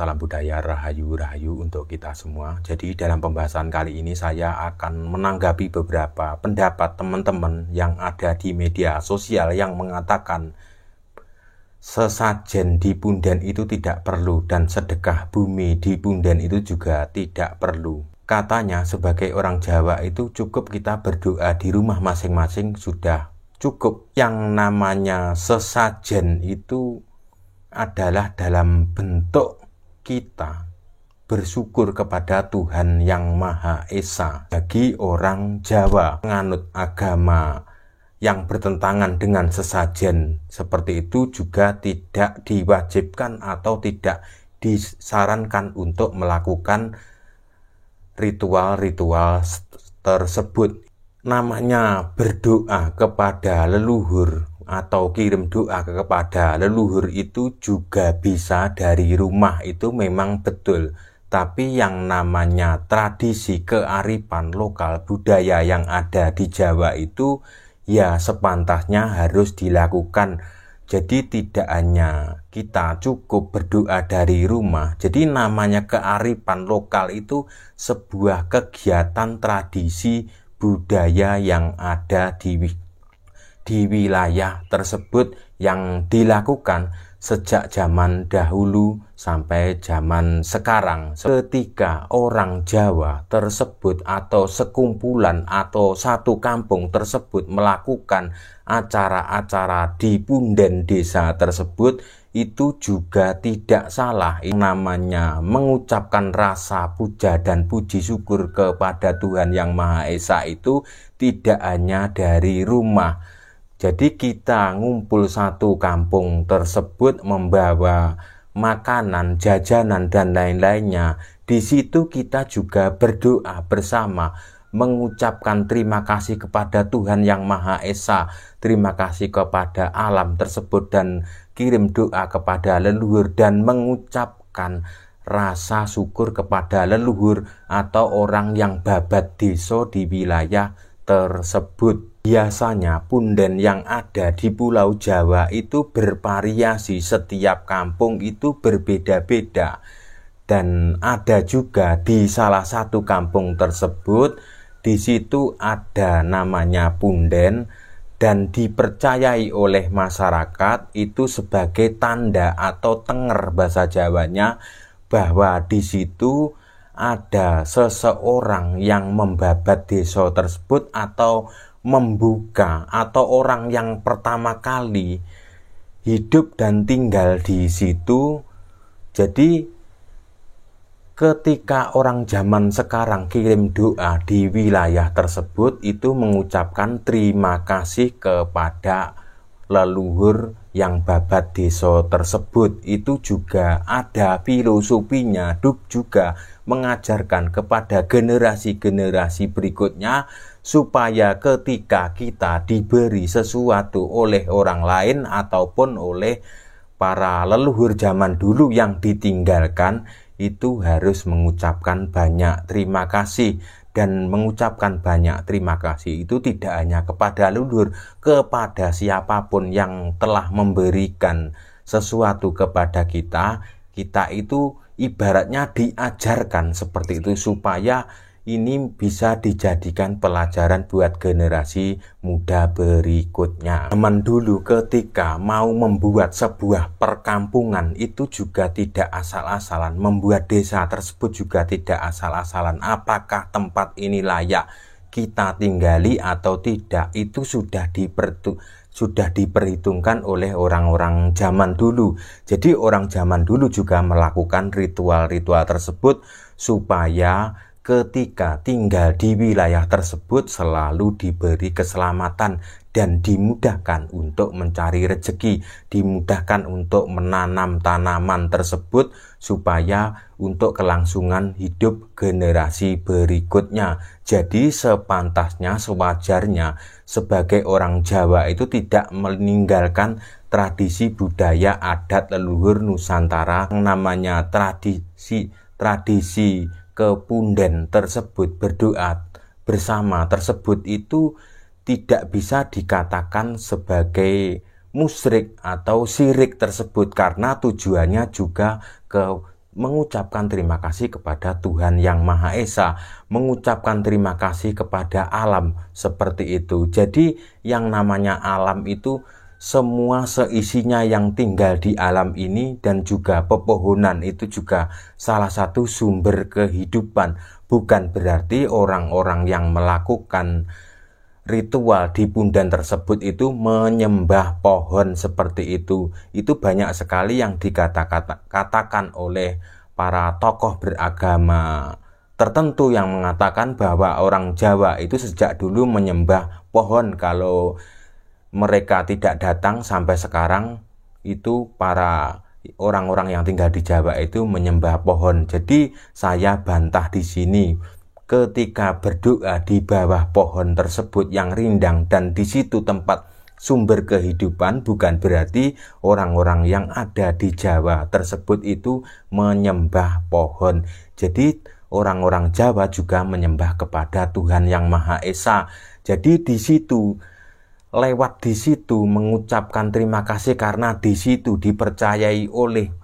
Salam budaya, rahayu untuk kita semua. Jadi dalam pembahasan kali ini saya akan menanggapi beberapa pendapat teman-teman yang ada di media sosial yang mengatakan sesajen di punden itu tidak perlu dan sedekah bumi di punden itu juga tidak perlu. Katanya sebagai orang Jawa itu cukup kita berdoa di rumah masing-masing sudah cukup. Yang namanya sesajen itu adalah dalam bentuk kita bersyukur kepada Tuhan Yang Maha Esa. Bagi orang Jawa menganut agama yang bertentangan dengan sesajen seperti itu juga tidak diwajibkan atau tidak disarankan untuk melakukan ritual-ritual tersebut. Namanya berdoa kepada leluhur atau kirim doa kepada leluhur itu juga bisa dari rumah, itu memang betul. Tapi yang namanya tradisi kearifan lokal budaya yang ada di Jawa itu ya sepantasnya harus dilakukan. Jadi tidak hanya kita cukup berdoa dari rumah. Jadi namanya kearifan lokal itu sebuah kegiatan tradisi budaya yang ada di wilayah tersebut yang dilakukan sejak zaman dahulu sampai zaman sekarang. Ketika orang Jawa tersebut atau sekumpulan atau satu kampung tersebut melakukan acara-acara di punden desa tersebut, itu juga tidak salah. Namanya mengucapkan rasa puja dan puji syukur kepada Tuhan Yang Maha Esa itu tidak hanya dari rumah. Jadi kita ngumpul satu kampung tersebut membawa makanan, jajanan dan lain-lainnya. Di situ kita juga berdoa bersama, mengucapkan terima kasih kepada Tuhan Yang Maha Esa, terima kasih kepada alam tersebut dan kirim doa kepada leluhur dan mengucapkan rasa syukur kepada leluhur atau orang yang babat desa di wilayah tersebut. Biasanya punden yang ada di Pulau Jawa itu bervariasi, setiap kampung itu berbeda-beda. Dan ada juga di salah satu kampung tersebut, di situ ada namanya punden dan dipercayai oleh masyarakat itu sebagai tanda atau tenger bahasa Jawanya, bahwa di situ ada seseorang yang membabat desa tersebut atau membuka, atau orang yang pertama kali hidup dan tinggal di situ. Jadi ketika orang zaman sekarang kirim doa di wilayah tersebut itu mengucapkan terima kasih kepada leluhur yang babat desa tersebut. Itu juga ada filosofinya, juga mengajarkan kepada generasi-generasi berikutnya supaya ketika kita diberi sesuatu oleh orang lain ataupun oleh para leluhur zaman dulu yang ditinggalkan, itu harus mengucapkan banyak terima kasih. Dan mengucapkan banyak terima kasih itu tidak hanya kepada leluhur, kepada siapapun yang telah memberikan sesuatu kepada kita. Kita itu ibaratnya diajarkan seperti itu supaya ini bisa dijadikan pelajaran buat generasi muda berikutnya. Zaman dulu ketika mau membuat sebuah perkampungan itu juga tidak asal-asalan. Membuat desa tersebut juga tidak asal-asalan. Apakah tempat ini layak kita tinggali atau tidak, itu sudah diperhitungkan oleh orang-orang zaman dulu. Jadi orang zaman dulu juga melakukan ritual-ritual tersebut supaya ketika tinggal di wilayah tersebut selalu diberi keselamatan dan dimudahkan untuk mencari rezeki, dimudahkan untuk menanam tanaman tersebut supaya untuk kelangsungan hidup generasi berikutnya. Jadi sepantasnya, sewajarnya sebagai orang Jawa itu tidak meninggalkan tradisi budaya adat leluhur Nusantara. Yang namanya tradisi ke punden tersebut, berdoa bersama tersebut itu tidak bisa dikatakan sebagai musyrik atau syirik tersebut, karena tujuannya juga ke mengucapkan terima kasih kepada Tuhan Yang Maha Esa, mengucapkan terima kasih kepada alam, seperti itu. Jadi yang namanya alam itu semua seisinya yang tinggal di alam ini, dan juga pepohonan itu juga salah satu sumber kehidupan. Bukan berarti orang-orang yang melakukan ritual di Pundan tersebut itu menyembah pohon seperti itu. Itu banyak sekali yang dikatakan oleh para tokoh beragama tertentu yang mengatakan bahwa orang Jawa itu sejak dulu menyembah pohon. Kalau mereka tidak datang sampai sekarang, itu para orang-orang yang tinggal di Jawa itu menyembah pohon. Jadi saya bantah di sini. Ketika berdoa di bawah pohon tersebut yang rindang dan di situ tempat sumber kehidupan, bukan berarti orang-orang yang ada di Jawa tersebut itu menyembah pohon. Jadi orang-orang Jawa juga menyembah kepada Tuhan Yang Maha Esa. Jadi di situ, lewat di situ mengucapkan terima kasih karena di situ dipercayai oleh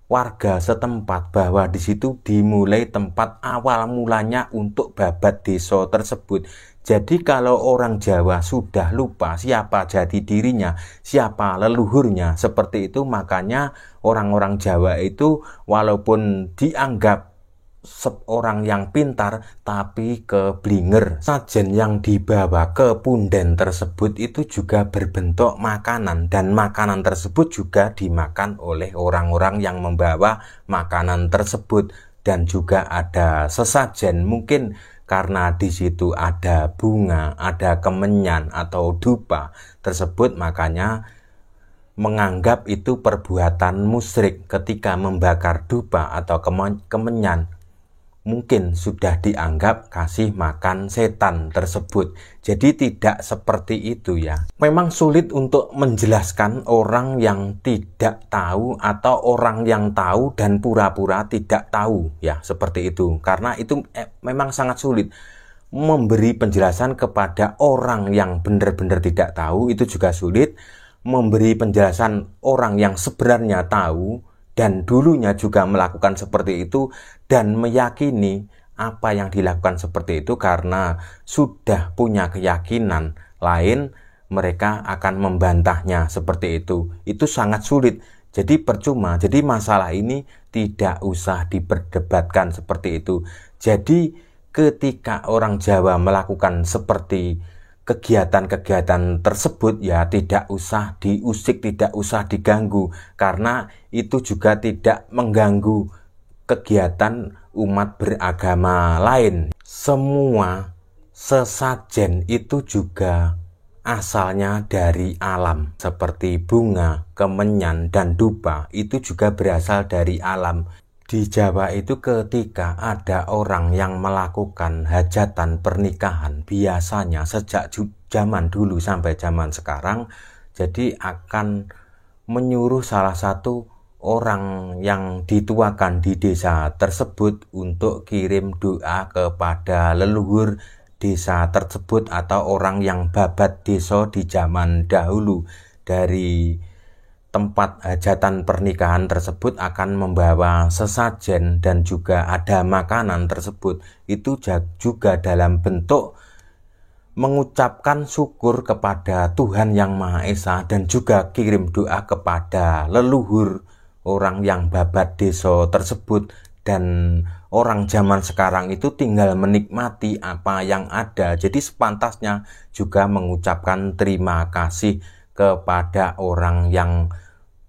warga setempat bahwa di situ dimulai tempat awal mulanya untuk babat desa tersebut. Jadi kalau orang Jawa sudah lupa siapa jati dirinya, siapa leluhurnya, seperti itu, makanya orang-orang Jawa itu walaupun dianggap seorang yang pintar tapi keblinger. Sajen yang dibawa ke punden tersebut itu juga berbentuk makanan, dan makanan tersebut juga dimakan oleh orang-orang yang membawa makanan tersebut. Dan juga ada sesajen, mungkin karena di situ ada bunga, ada kemenyan atau dupa tersebut, makanya menganggap itu perbuatan musyrik ketika membakar dupa atau kemenyan. Mungkin sudah dianggap kasih makan setan tersebut. Jadi tidak seperti itu ya. Memang sulit untuk menjelaskan orang yang tidak tahu atau orang yang tahu dan pura-pura tidak tahu ya, seperti itu. Karena itu memang sangat sulit. Memberi penjelasan kepada orang yang benar-benar tidak tahu itu juga sulit. Memberi penjelasan orang yang sebenarnya tahu dan dulunya juga melakukan seperti itu dan meyakini apa yang dilakukan seperti itu karena sudah punya keyakinan lain, mereka akan membantahnya seperti itu. Itu sangat sulit. Jadi percuma. Jadi masalah ini tidak usah diperdebatkan seperti itu. Jadi ketika orang Jawa melakukan seperti kegiatan-kegiatan tersebut, ya tidak usah diusik, tidak usah diganggu, karena itu juga tidak mengganggu kegiatan umat beragama lain. Semua sesajen itu juga asalnya dari alam, seperti bunga, kemenyan, dan dupa itu juga berasal dari alam. Di Jawa itu ketika ada orang yang melakukan hajatan pernikahan, biasanya sejak zaman dulu sampai zaman sekarang, jadi akan menyuruh salah satu orang yang dituakan di desa tersebut untuk kirim doa kepada leluhur desa tersebut atau orang yang babat desa di zaman dahulu. Dari tempat hajatan pernikahan tersebut akan membawa sesajen dan juga ada makanan tersebut. Itu juga dalam bentuk mengucapkan syukur kepada Tuhan Yang Maha Esa dan juga kirim doa kepada leluhur orang yang babat desa tersebut. Dan orang zaman sekarang itu tinggal menikmati apa yang ada. Jadi sepantasnya juga mengucapkan terima kasih kepada orang yang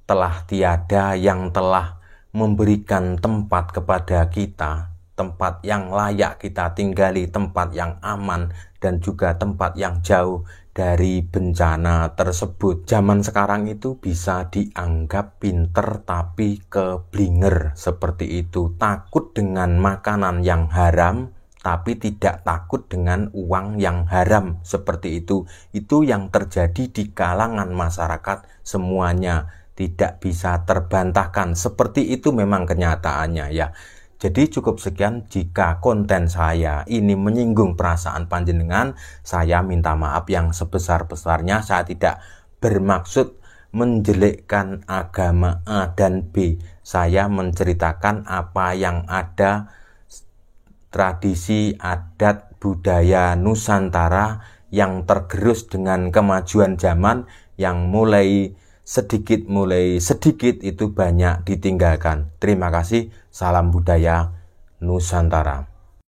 telah tiada, yang telah memberikan tempat kepada kita, tempat yang layak kita tinggali, tempat yang aman, dan juga tempat yang jauh dari bencana tersebut. Zaman sekarang itu bisa dianggap pinter tapi keblinger seperti itu. Takut dengan makanan yang haram, tapi tidak takut dengan uang yang haram seperti itu. Itu yang terjadi di kalangan masyarakat semuanya, tidak bisa terbantahkan. Seperti itu memang kenyataannya ya. Jadi cukup sekian. Jika konten saya ini menyinggung perasaan panjenengan, saya minta maaf yang sebesar-besarnya. Saya tidak bermaksud menjelekkan agama A dan B. Saya menceritakan apa yang ada, tradisi, adat, budaya Nusantara yang tergerus dengan kemajuan zaman, yang mulai sedikit itu banyak ditinggalkan. Terima kasih. Salam budaya Nusantara.